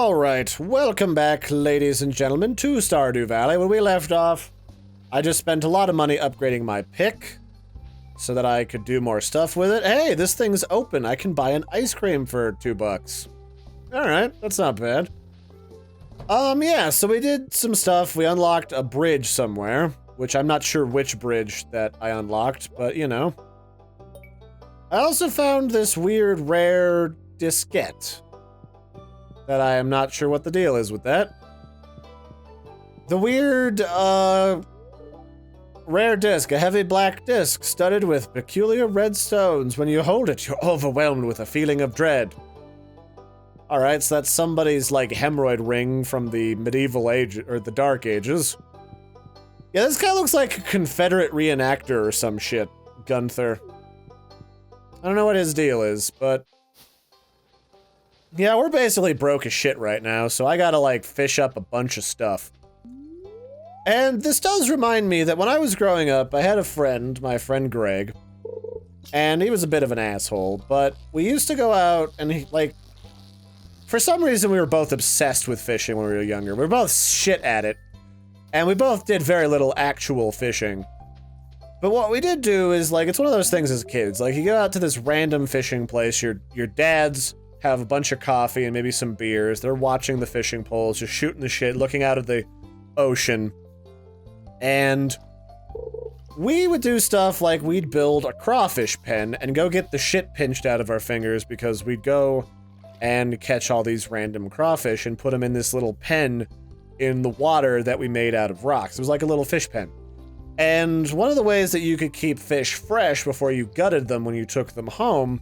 Alright, welcome back, ladies and gentlemen, to Stardew Valley. When we left off, I just spent a lot of money upgrading my pick so that I could do more stuff with it. Hey, this thing's open. I can buy an ice cream for $2. Alright, that's not bad. Yeah, so we did some stuff. We unlocked a bridge somewhere, which I'm not sure which bridge that I unlocked, but you know. I also found this weird rare diskette that I am not sure what the deal is with that. The weird, rare disc, a heavy black disc studded with peculiar red stones. When you hold it, you're overwhelmed with a feeling of dread. Alright, so that's somebody's, like, hemorrhoid ring from the medieval age, or the Dark Ages. Yeah, this guy looks like a Confederate reenactor or some shit, Gunther. I don't know what his deal is, but yeah, we're basically broke as shit right now, so I gotta, like, fish up a bunch of stuff. And this does remind me that when I was growing up, I had a friend, my friend Greg, and he was a bit of an asshole, but we used to go out and he, like, for some reason we were both obsessed with fishing when we were younger. We were both shit at it, and we both did very little actual fishing. But what we did do is, like, it's one of those things as kids. Like, you go out to this random fishing place, your dads have a bunch of coffee and maybe some beers. They're watching the fishing poles, just shooting the shit, looking out at the ocean. And we would do stuff like we'd build a crawfish pen and go get the shit pinched out of our fingers because we'd go and catch all these random crawfish and put them in this little pen in the water that we made out of rocks. It was like a little fish pen. And one of the ways that you could keep fish fresh before you gutted them when you took them home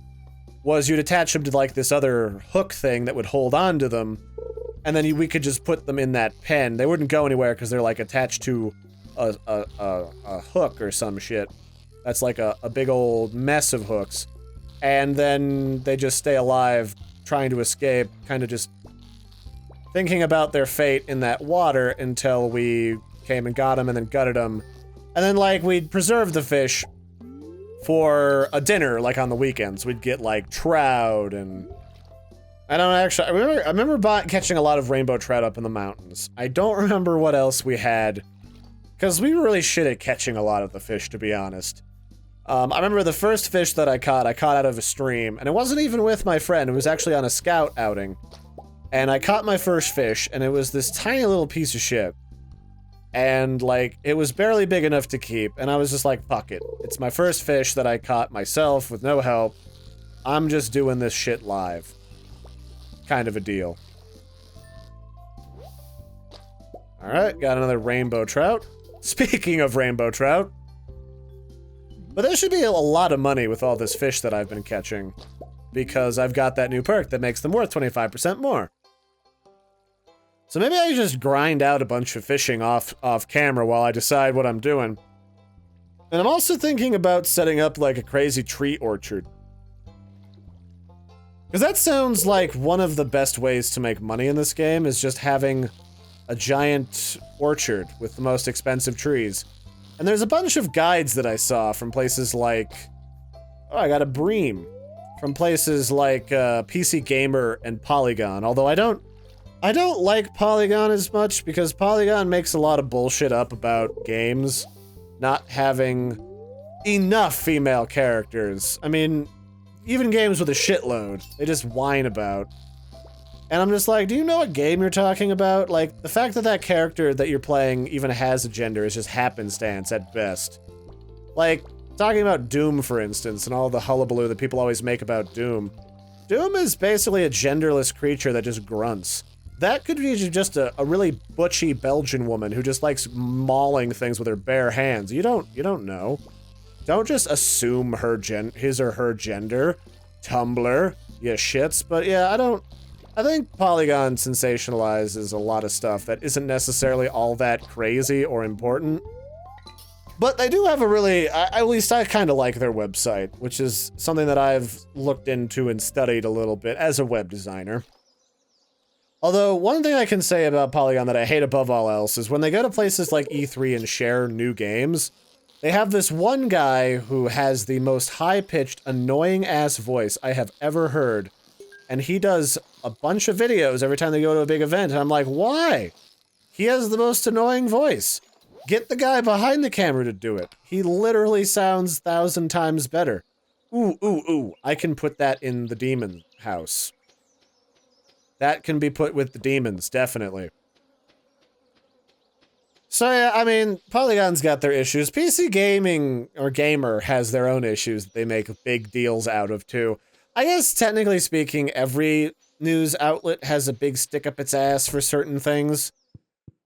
was you'd attach them to, like, this other hook thing that would hold on to them, and then we could just put them in that pen. They wouldn't go anywhere because they're, like, attached to a hook or some shit. That's like a big old mess of hooks. And then they just stay alive, trying to escape, kind of just thinking about their fate in that water until we came and got them and then gutted them. And then, like, we'd preserve the fish for a dinner, like, on the weekends. We'd get, like, trout and I don't actually, I remember catching a lot of rainbow trout up in the mountains. I don't remember what else we had, because we were really shit at catching a lot of the fish, to be honest. I remember the first fish that I caught out of a stream, and it wasn't even with my friend, it was actually on a scout outing. And I caught my first fish, and it was this tiny little piece of shit. And, like, it was barely big enough to keep, and I was just like, fuck it. It's my first fish that I caught myself with no help. I'm just doing this shit live. Kind of a deal. Alright, got another rainbow trout. Speaking of rainbow trout. But there should be a lot of money with all this fish that I've been catching, because I've got that new perk that makes them worth 25% more. So maybe I just grind out a bunch of fishing off camera while I decide what I'm doing. And I'm also thinking about setting up, like, a crazy tree orchard. Because that sounds like one of the best ways to make money in this game, is just having a giant orchard with the most expensive trees. And there's a bunch of guides that I saw from places like, oh, I got a bream. From places like PC Gamer and Polygon, although I don't like Polygon as much because Polygon makes a lot of bullshit up about games not having enough female characters. I mean, even games with a shitload, they just whine about. And I'm just like, do you know what game you're talking about? Like, the fact that that character that you're playing even has a gender is just happenstance at best. Like, talking about Doom, for instance, and all the hullabaloo that people always make about Doom. Doom is basically a genderless creature that just grunts. That could be just a really butchy Belgian woman who just likes mauling things with her bare hands. You don't know. Don't just assume his or her gender. Tumblr, you shits. But yeah, I think Polygon sensationalizes a lot of stuff that isn't necessarily all that crazy or important. But they do have a really, at least I kind of like their website, which is something that I've looked into and studied a little bit as a web designer. Although, one thing I can say about Polygon that I hate above all else is when they go to places like E3 and share new games, they have this one guy who has the most high-pitched, annoying-ass voice I have ever heard. and he does a bunch of videos every time they go to a big event, and I'm like, why? He has the most annoying voice. Get the guy behind the camera to do it. He literally sounds 1,000 times better. Ooh, ooh, ooh. I can put that in the demon house. That can be put with the demons, definitely. So yeah, I mean, Polygon's got their issues. PC Gaming, or Gamer, has their own issues that they make big deals out of, too. I guess, technically speaking, every news outlet has a big stick up its ass for certain things.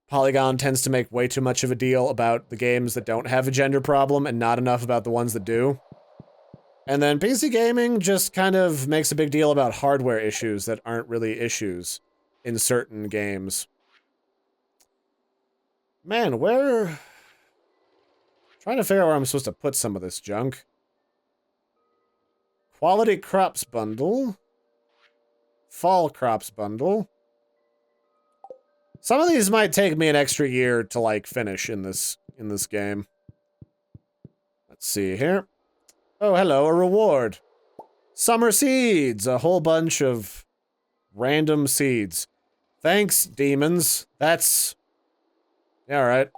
Polygon tends to make way too much of a deal about the games that don't have a gender problem and not enough about the ones that do. And then PC Gaming just kind of makes a big deal about hardware issues that aren't really issues in certain games. Man, where... Trying to figure out where I'm supposed to put some of this junk. Quality crops bundle. Fall crops bundle. Some of these might take me an extra year to, like, finish in this game. Let's see here. Oh, hello, a reward. Summer seeds, a whole bunch of random seeds. Thanks, demons. That's... Yeah, alright.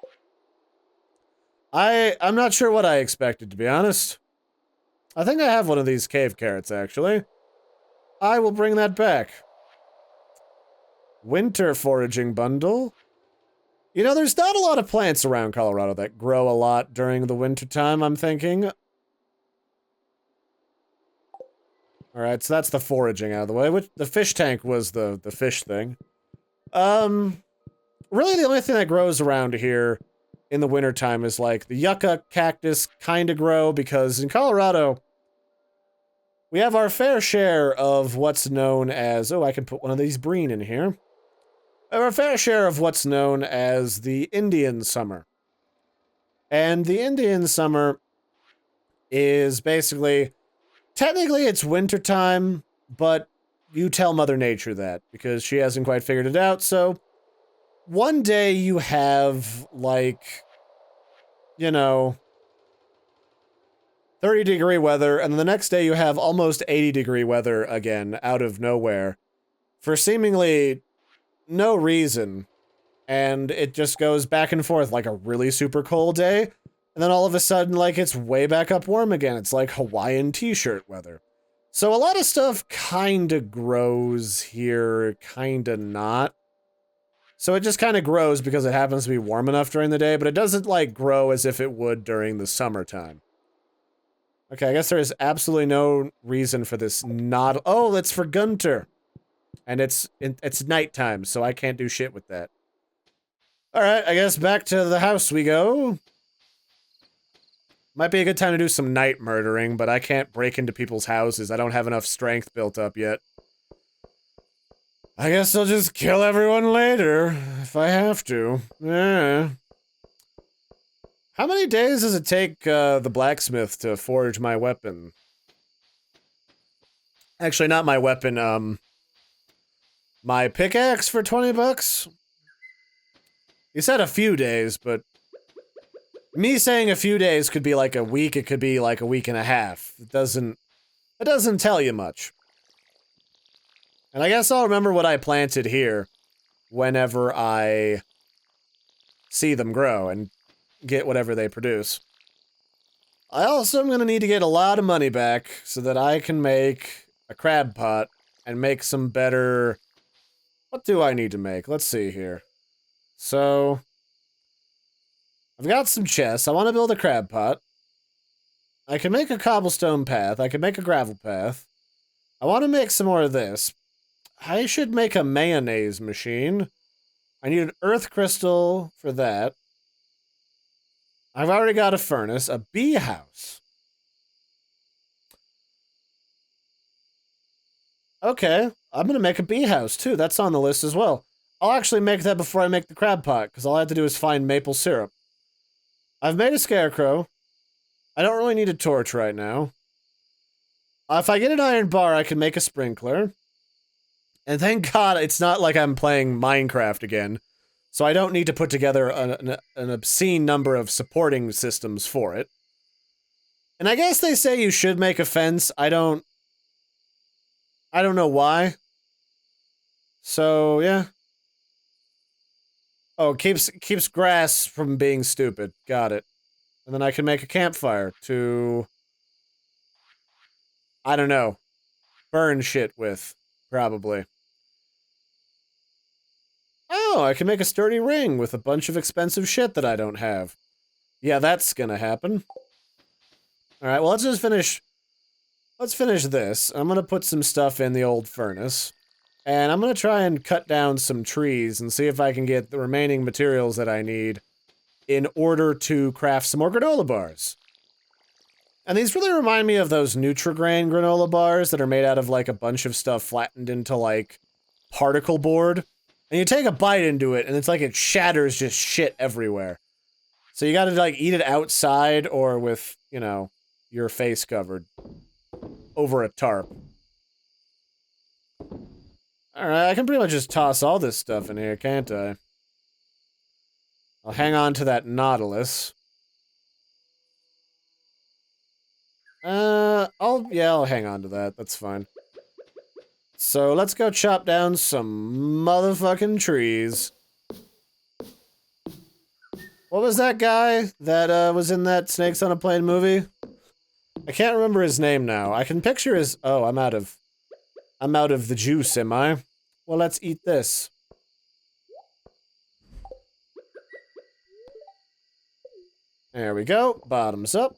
I'm not sure what I expected, to be honest. I think I have one of these cave carrots, actually. I will bring that back. Winter foraging bundle. You know, there's not a lot of plants around Colorado that grow a lot during the winter time, I'm thinking. Alright, so that's the foraging out of the way. Which, the fish tank was the fish thing. Really the only thing that grows around here in the wintertime is like the yucca cactus kind of grow, because in Colorado, we have our fair share of what's known as... Oh, I can put one of these breen in here. We have our fair share of what's known as the Indian summer. And the Indian summer is basically... Technically, it's wintertime, but you tell Mother Nature that, because she hasn't quite figured it out, so... One day you have, like, you know, 30-degree weather, and the next day you have almost 80-degree weather again, out of nowhere, for seemingly no reason, and it just goes back and forth, like a really super cold day, and then all of a sudden, like, it's way back up warm again. It's like Hawaiian t-shirt weather. So a lot of stuff kinda grows here, kinda not. So it just kind of grows because it happens to be warm enough during the day, but it doesn't, like, grow as if it would during the summertime. Okay, I guess there is absolutely no reason for this not- Oh, it's for Gunter! And it's nighttime, so I can't do shit with that. Alright, I guess back to the house we go. Might be a good time to do some night murdering, but I can't break into people's houses. I don't have enough strength built up yet. I guess I'll just kill everyone later, if I have to. Yeah. How many days does it take, the blacksmith to forge my weapon? Actually, not my weapon, my pickaxe for 20 bucks? You said a few days, but... Me saying a few days could be like a week, it could be like a week and a half. It doesn't tell you much. And I guess I'll remember what I planted here whenever I see them grow and get whatever they produce. I also am going to need to get a lot of money back so that I can make a crab pot and make some better... What do I need to make? Let's see here. So... I've got some chests. I want to build a crab pot. I can make a cobblestone path. I can make a gravel path. I want to make some more of this. I should make a mayonnaise machine. I need an earth crystal for that. I've already got a furnace, a bee house. Okay, I'm gonna make a bee house too. That's on the list as well. I'll actually make that before I make the crab pot, because all I have to do is find maple syrup. I've made a scarecrow. I don't really need a torch right now. If I get an iron bar, I can make a sprinkler. And thank God it's not like I'm playing Minecraft again, so I don't need to put together an obscene number of supporting systems for it. And I guess they say you should make a fence. I don't I don't know why. So, yeah. Oh, keeps grass from being stupid. Got it. And then I can make a campfire to... I don't know. Burn shit with, probably. Oh, I can make a sturdy ring with a bunch of expensive shit that I don't have. Yeah, that's gonna happen. Alright, well, let's just finish... Let's finish this. I'm gonna put some stuff in the old furnace. And I'm gonna try and cut down some trees and see if I can get the remaining materials that I need in order to craft some more granola bars. And these really remind me of those Nutri-Grain granola bars that are made out of, like, a bunch of stuff flattened into, like, particle board. And you take a bite into it, and it's like it shatters just shit everywhere. So you gotta, like, eat it outside or with, you know, your face covered. Over a tarp. Alright, I can pretty much just toss all this stuff in here, can't I? I'll hang on to that Nautilus. I'll hang on to that. That's fine. So let's go chop down some motherfucking trees. What was that guy that was in that Snakes on a Plane movie? I can't remember his name now. I can picture his... Oh, I'm out of the juice, am I? Well, let's eat this. There we go. Bottoms up.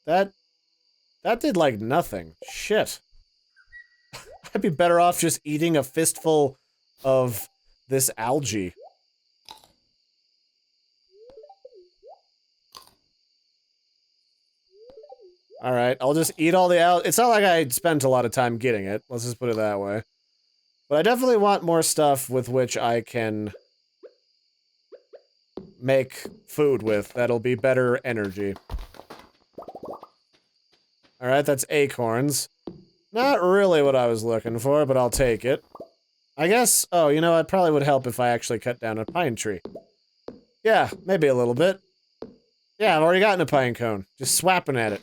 That did, like, nothing. Shit. I'd be better off just eating a fistful of this algae. Alright, I'll just eat all the algae. It's not like I spent a lot of time getting it. Let's just put it that way. But I definitely want more stuff with which I can make food with that'll be better energy. Alright, that's acorns. Not really what I was looking for, but I'll take it. I guess, oh, you know, it probably would help if I actually cut down a pine tree. Yeah, maybe a little bit. Yeah, I've already gotten a pine cone. Just swapping at it.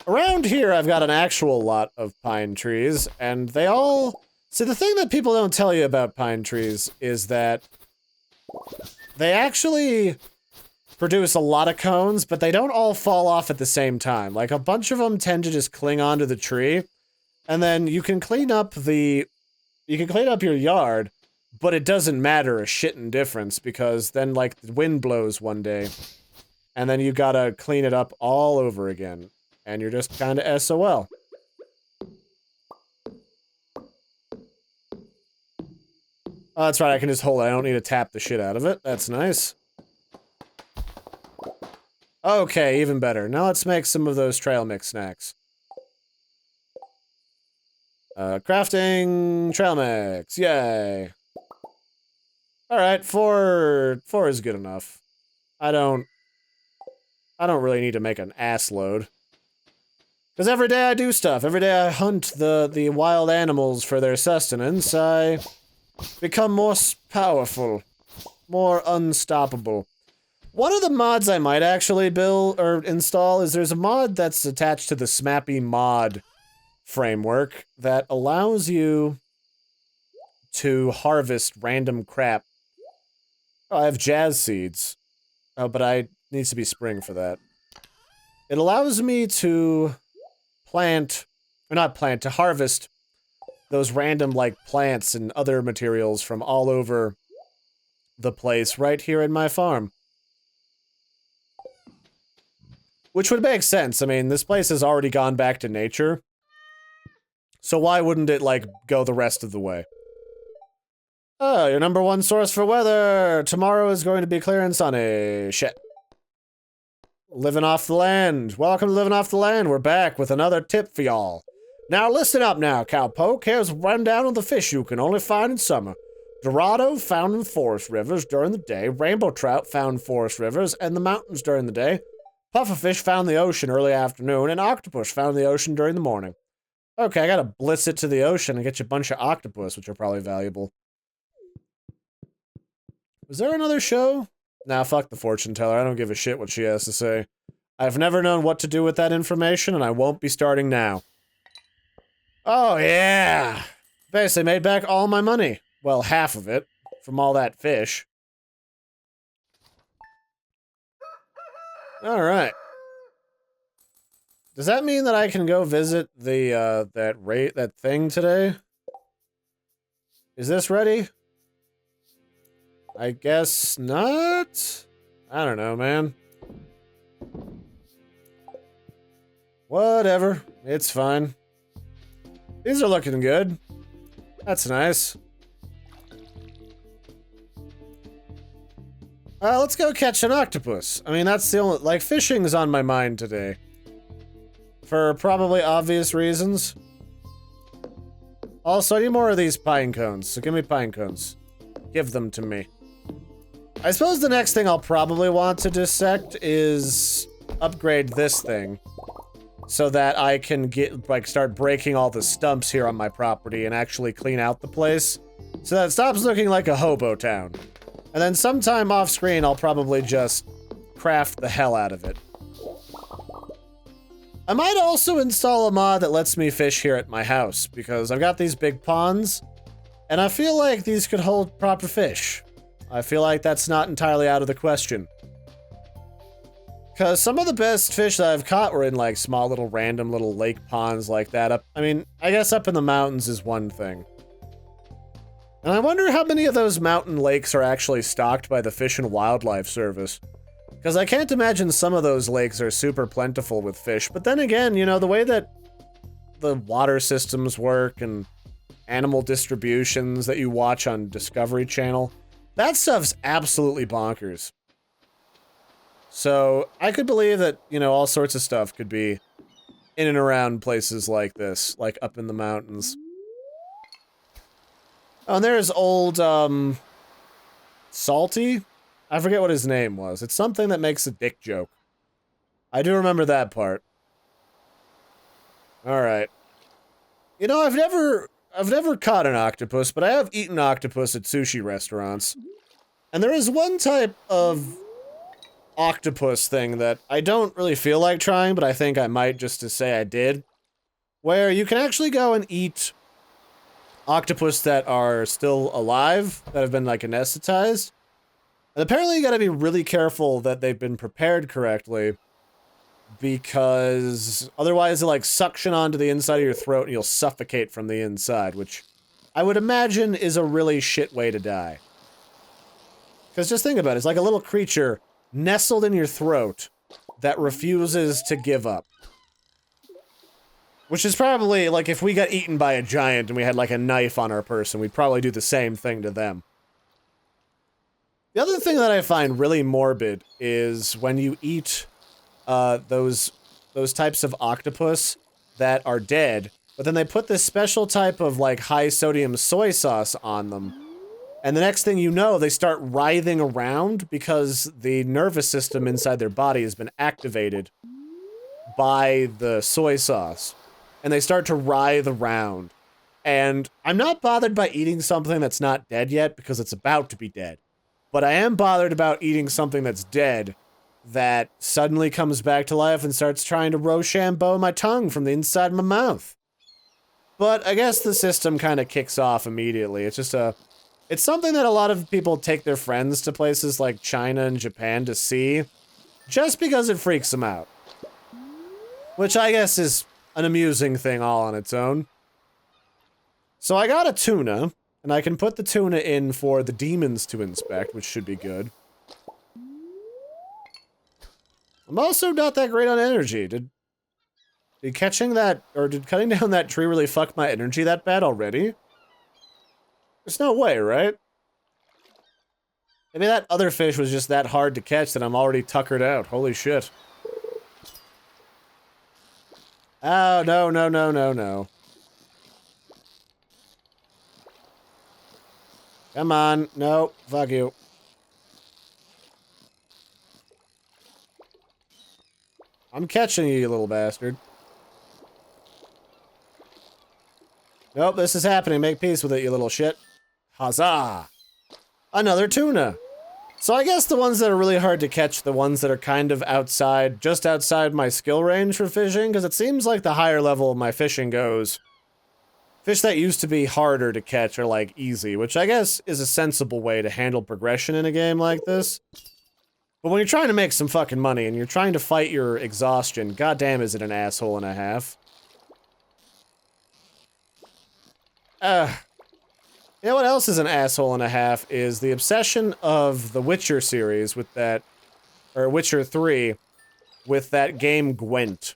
Around here, I've got an actual lot of pine trees, and they all... See, the thing that people don't tell you about pine trees is that they actually produce a lot of cones, but they don't all fall off at the same time. Like, a bunch of them tend to just cling onto the tree, and then you can clean up your yard, but it doesn't matter a shittin' difference, because then, like, the wind blows one day, and then you gotta clean it up all over again, and you're just kinda SOL. Oh, that's right, I can just hold it. I don't need to tap the shit out of it. That's nice. Okay, even better. Now let's make some of those trail mix snacks. Crafting trail mix. Yay. Alright, four is good enough. I don't really need to make an ass load. Because every day I do stuff. Every day I hunt the wild animals for their sustenance. I become more powerful. More unstoppable. One of the mods I might actually build or install is there's a mod that's attached to the Smappy mod framework that allows you to harvest random crap. Oh, I have jazz seeds. Oh, but it needs to be spring for that. It allows me to to harvest those random, like, plants and other materials from all over the place right here in my farm. Which would make sense. I mean, this place has already gone back to nature. So why wouldn't it, like, go the rest of the way? Oh, your #1 source for weather! Tomorrow is going to be clear and sunny. Shit. Living off the land. Welcome to Living Off the Land. We're back with another tip for y'all. Now listen up now, cowpoke. Here's a rundown of the fish you can only find in summer. Dorado found in forest rivers during the day. Rainbow trout found in forest rivers and the mountains during the day. Pufferfish found in the ocean early afternoon. And octopus found in the ocean during the morning. Okay, I gotta blitz it to the ocean and get you a bunch of octopus, which are probably valuable. Was there another show? Nah, fuck the fortune teller. I don't give a shit what she has to say. I've never known what to do with that information, and I won't be starting now. Oh, yeah. Basically made back all my money. Well, half of it from all that fish. All right. Does that mean that I can go visit the, that thing today? Is this ready? I guess not? I don't know, man. Whatever. It's fine. These are looking good. That's nice. Let's go catch an octopus. I mean, that's the only- like, fishing's on my mind today. For probably obvious reasons. Also, I need more of these pine cones, so give me pine cones. Give them to me. I suppose the next thing I'll probably want to dissect is upgrade this thing. So that I can get, like, start breaking all the stumps here on my property and actually clean out the place. So that it stops looking like a hobo town. And then sometime off screen, I'll probably just craft the hell out of it. I might also install a mod that lets me fish here at my house, because I've got these big ponds, and I feel like these could hold proper fish. I feel like that's not entirely out of the question. Because some of the best fish that I've caught were in, like, small little random little lake ponds like that. I mean, I guess up in the mountains is one thing. And I wonder how many of those mountain lakes are actually stocked by the Fish and Wildlife Service. Because I can't imagine some of those lakes are super plentiful with fish. But then again, you know, the way that the water systems work and animal distributions that you watch on Discovery Channel, that stuff's absolutely bonkers. So I could believe that, you know, all sorts of stuff could be in and around places like this, like up in the mountains. Oh, and there's old, Salty? I forget what his name was. It's something that makes a dick joke. I do remember that part. Alright. You know, I've never caught an octopus, but I have eaten octopus at sushi restaurants. And there is one type of octopus thing that I don't really feel like trying, but I think I might just to say I did. Where you can actually go and eat octopus that are still alive, that have been, like, anesthetized. And apparently you gotta be really careful that they've been prepared correctly, because otherwise they, like, suction onto the inside of your throat and you'll suffocate from the inside, which I would imagine is a really shit way to die. Because just think about it, it's like a little creature nestled in your throat that refuses to give up. Which is probably, like, if we got eaten by a giant and we had, like, a knife on our person, we'd probably do the same thing to them. The other thing that I find really morbid is when you eat those types of octopus that are dead, but then they put this special type of, like, high-sodium soy sauce on them. And the next thing you know, they start writhing around because the nervous system inside their body has been activated by the soy sauce. And they start to writhe around. And I'm not bothered by eating something that's not dead yet because it's about to be dead. But I am bothered about eating something that's dead that suddenly comes back to life and starts trying to Rochambeau my tongue from the inside of my mouth. But I guess the system kind of kicks off immediately. It's just it's something that a lot of people take their friends to places like China and Japan to see, just because it freaks them out. Which I guess is an amusing thing all on its own. So I got a tuna, and I can put the tuna in for the demons to inspect, which should be good. I'm also not that great on energy. Did catching that, or did cutting down that tree really fuck my energy that bad already? There's no way, right? Maybe that other fish was just that hard to catch that I'm already tuckered out. Holy shit. Oh, no, no, no, no, no. Come on. No, fuck you. I'm catching you, you little bastard. Nope, this is happening. Make peace with it, you little shit. Huzzah! Another tuna! So I guess the ones that are really hard to catch, the ones that are kind of outside, just outside my skill range for fishing, because it seems like the higher level of my fishing goes, Fish that used to be harder to catch are, like, easy, which I guess is a sensible way to handle progression in a game like this. But when you're trying to make some fucking money and you're trying to fight your exhaustion, goddamn is it an asshole and a half. You know what else is an asshole and a half is the obsession of the Witcher series with that, or Witcher 3, with that game Gwent.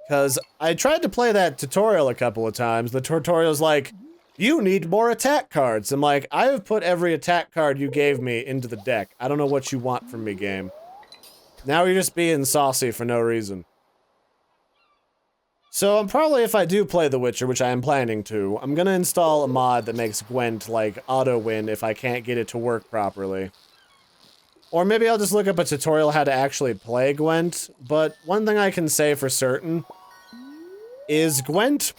Because I tried to play that tutorial a couple of times. The tutorial's like, you need more attack cards. I'm like, I have put every attack card you gave me into the deck. I don't know what you want from me, game. Now you're just being saucy for no reason. So I'm probably, if I do play The Witcher, which I am planning to, I'm gonna install a mod that makes Gwent, like, auto-win if I can't get it to work properly. Or maybe I'll just look up a tutorial how to actually play Gwent, but one thing I can say for certain is Gwent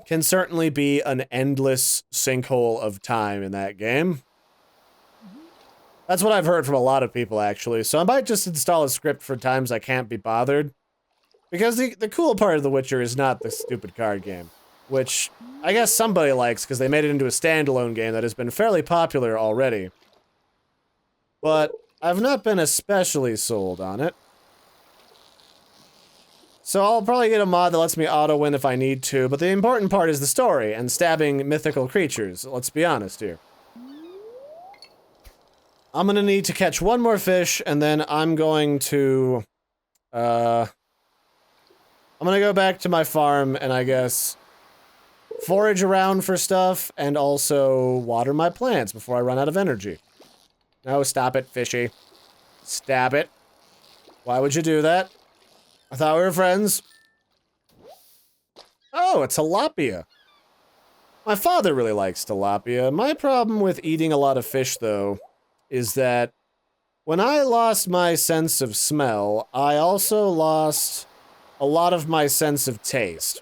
can certainly be an endless sinkhole of time in that game. That's what I've heard from a lot of people, actually, so I might just install a script for times I can't be bothered. Because the cool part of The Witcher is not the stupid card game, which I guess somebody likes because they made it into a standalone game that has been fairly popular already. But I've not been especially sold on it. So I'll probably get a mod that lets me auto-win if I need to, but the important part is the story and stabbing mythical creatures, let's be honest here. I'm gonna need to catch one more fish, and then I'm going to, I'm gonna go back to my farm and I guess forage around for stuff and also water my plants before I run out of energy. No, stop it, fishy. Stab it. Why would you do that? I thought we were friends. Oh, a tilapia. My father really likes tilapia. My problem with eating a lot of fish, though, is that when I lost my sense of smell, I also lost a lot of my sense of taste.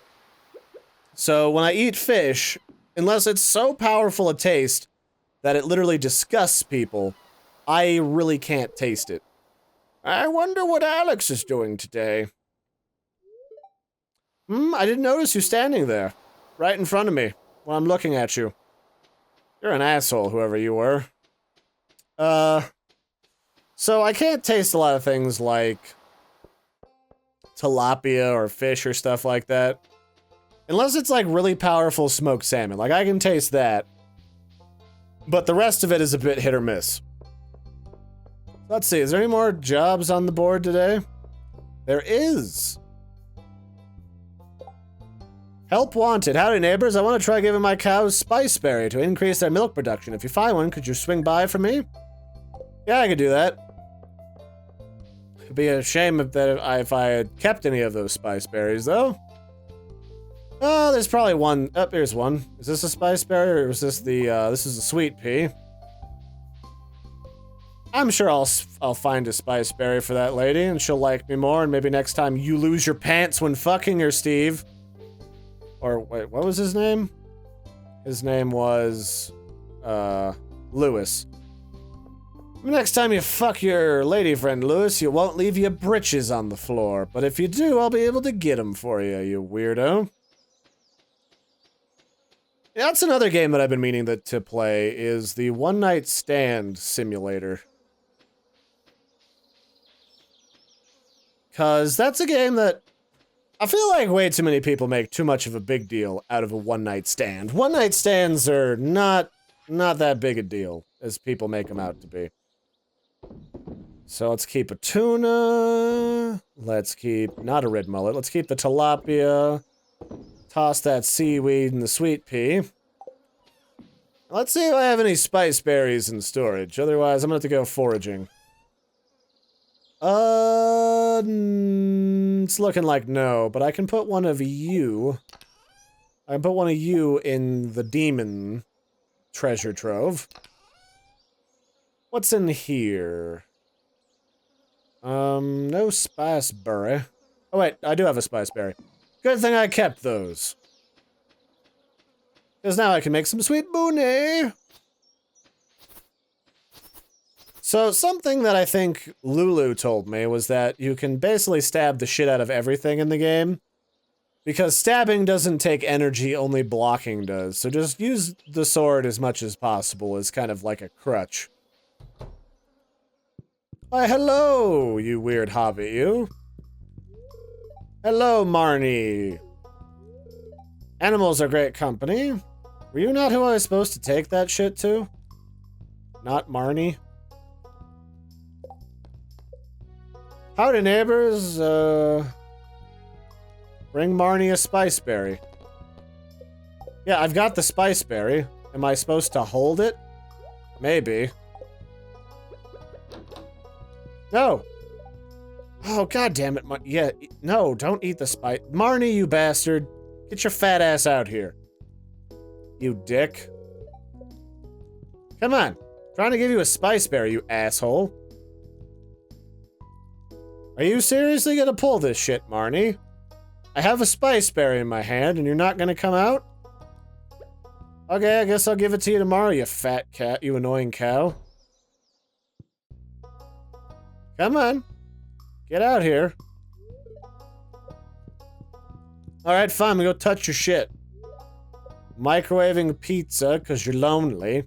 So when I eat fish, unless it's so powerful a taste that it literally disgusts people, I really can't taste it. I wonder what Alex is doing today. I didn't notice you standing there, right in front of me, while I'm looking at you. You're an asshole, whoever you were. So I can't taste a lot of things like tilapia or fish or stuff like that. Unless it's like really powerful smoked salmon. Like I can taste that. But the rest of it is a bit hit or miss. Let's see, is there any more jobs on the board today? There is. Help wanted. Howdy neighbors, I want to try giving my cows spiceberry to increase their milk production. If you find one, could you swing by for me? Yeah, I could do that. It'd be a shame if I had kept any of those spiceberries, though. Oh, there's probably one. Oh, here's one. Is this a spiceberry or is this the, this is a sweet pea? I'm sure I'll find a spiceberry for that lady and she'll like me more and maybe next time you lose your pants when fucking her, Steve. Or, wait, what was his name? His name was, Lewis. Next time you fuck your lady friend, Lewis, you won't leave your britches on the floor. But if you do, I'll be able to get them for you, you weirdo. Yeah, that's another game that I've been meaning to play, is the One Night Stand Simulator. Cause that's a game that I feel like way too many people make too much of a big deal out of a one-night stand. One-night stands are not that big a deal as people make them out to be. So let's keep a tuna. Let's keep, not a red mullet, let's keep the tilapia. Toss that seaweed and the sweet pea. Let's see if I have any spice berries in storage. Otherwise, I'm gonna have to go foraging. It's looking like no, but I can put one of you. I can put one of you in the demon treasure trove. What's in here? No spice berry. Oh wait, I do have a spice berry. Good thing I kept those. Because now I can make some sweet boonie. So something that I think Lulu told me was that you can basically stab the shit out of everything in the game. Because stabbing doesn't take energy, only blocking does. So just use the sword as much as possible as kind of like a crutch. Why, hello, you weird hobbit, you. Hello, Marnie. Animals are great company. Were you not who I was supposed to take that shit to? Not Marnie? Howdy, neighbors. Bring Marnie a spice berry. Yeah, I've got the spice berry. Am I supposed to hold it? Maybe. No. Oh, god damn it. Yeah, no, don't eat the spice. Marnie, you bastard. Get your fat ass out here. You dick. Come on. Trying to give you a spice berry, you asshole. Are you seriously gonna pull this shit, Marnie? I have a spice berry in my hand, and you're not gonna come out? Okay, I guess I'll give it to you tomorrow, you fat cat, you annoying cow. Come on. Get out here. Alright, fine, I'm gonna go touch your shit. Microwaving pizza, because you're lonely.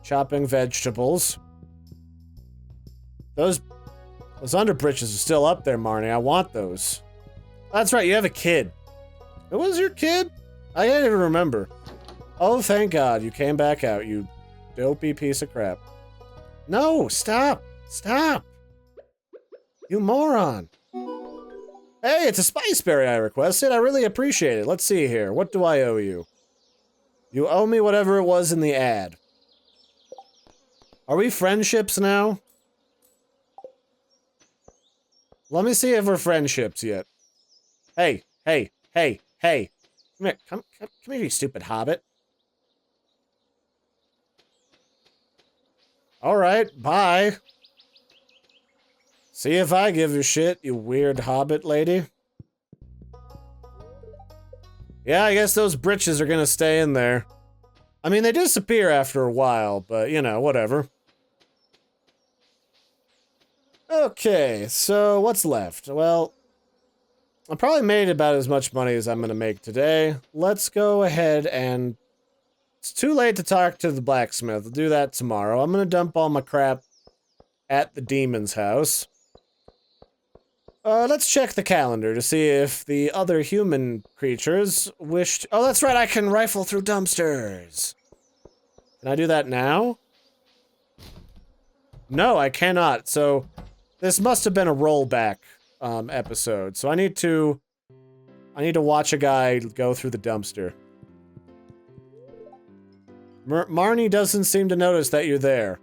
Chopping vegetables. Those underbritches are still up there, Marnie. I want those. That's right, you have a kid. Who was your kid? I can't even remember. Oh, thank God, you came back out, you dopey piece of crap. No, stop. Stop. You moron. Hey, it's a spice berry I requested. I really appreciate it. Let's see here. What do I owe you? You owe me whatever it was in the ad. Are we friendships now? Let me see if we're friendships yet. Hey, hey, hey, hey. Come here, come here, you stupid hobbit. Alright, bye. See if I give a shit, you weird hobbit lady. Yeah, I guess those britches are gonna stay in there. I mean, they disappear after a while, but, you know, whatever. Okay, so what's left? Well, I probably made about as much money as I'm gonna make today. Let's go ahead and... It's too late to talk to the blacksmith. I'll do that tomorrow. I'm gonna dump all my crap at the demon's house. Let's check the calendar to see if the other human creatures wish to... Oh, that's right, I can rifle through dumpsters! Can I do that now? No, I cannot, so... This must have been a rollback, episode, so I need to watch a guy go through the dumpster. Marnie doesn't seem to notice that you're there.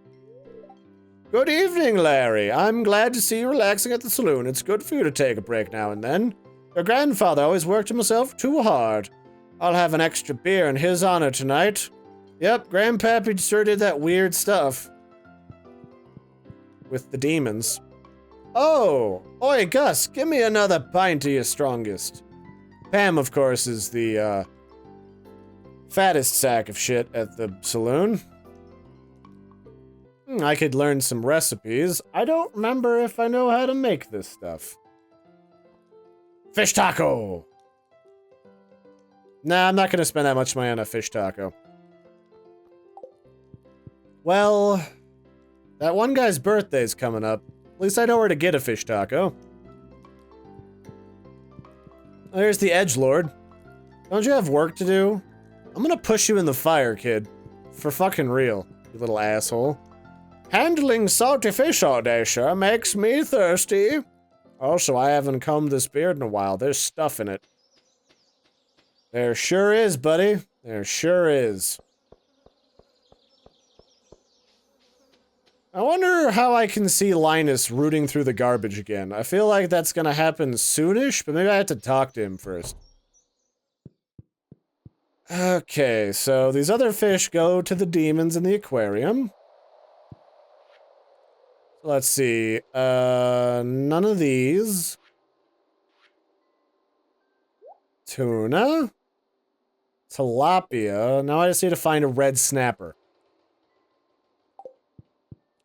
Good evening, Larry. I'm glad to see you relaxing at the saloon. It's good for you to take a break now and then. Your grandfather always worked himself too hard. I'll have an extra beer in his honor tonight. Yep, Grandpappy sure did that weird stuff. With the demons. Oh! Oi, Gus, give me another pint of your strongest. Pam, of course, is the, fattest sack of shit at the saloon. I could learn some recipes. I don't remember if I know how to make this stuff. Fish taco! Nah, I'm not gonna spend that much money on a fish taco. Well, that one guy's birthday's coming up. At least I know where to get a fish taco. There's the edgelord. Don't you have work to do? I'm gonna push you in the fire, kid. For fucking real, you little asshole. Handling salty fish all day, sir, makes me thirsty. Also, I haven't combed this beard in a while. There's stuff in it. There sure is, buddy. There sure is. I wonder how I can see Linus rooting through the garbage again. I feel like that's gonna happen soonish, but maybe I have to talk to him first. Okay, so these other fish go to the demons in the aquarium. Let's see, none of these. Tuna. Tilapia. Now I just need to find a red snapper.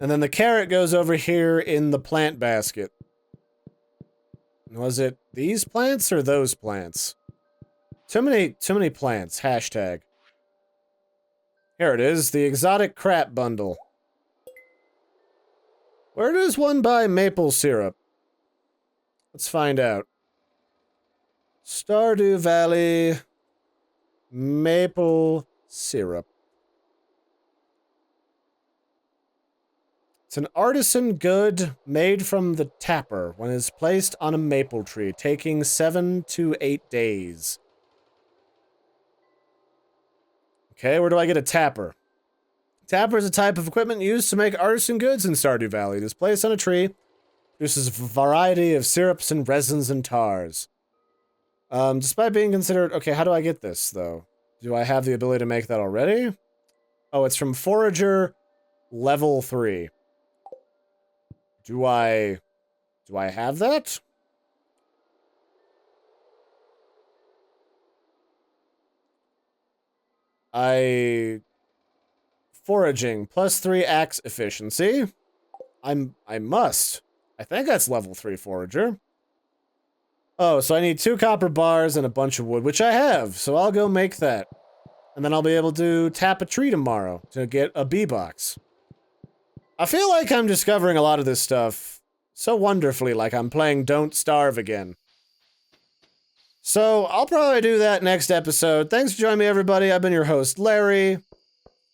And then the carrot goes over here in the plant basket. Was it these plants or those plants? Too many plants. Hashtag. Here it is, the exotic crap bundle. Where does one buy maple syrup? Let's find out. Stardew Valley maple syrup. It's an artisan good made from the tapper when it is placed on a maple tree, taking 7 to 8 days. Okay, where do I get a tapper? Tapper is a type of equipment used to make artisan goods in Stardew Valley. It is placed on a tree, produces a variety of syrups and resins and tars. Despite being considered... Okay, how do I get this, though? Do I have the ability to make that already? Oh, it's from Forager level 3. Do I have that? Foraging, +3 axe efficiency. I must. I think that's level 3 forager. Oh, so I need 2 copper bars and a bunch of wood, which I have, so I'll go make that. And then I'll be able to tap a tree tomorrow to get a bee box. I feel like I'm discovering a lot of this stuff so wonderfully, like I'm playing Don't Starve again. So, I'll probably do that next episode. Thanks for joining me, everybody. I've been your host, Larry.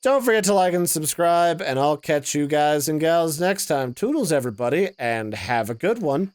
Don't forget to like and subscribe, and I'll catch you guys and gals next time. Toodles, everybody, and have a good one.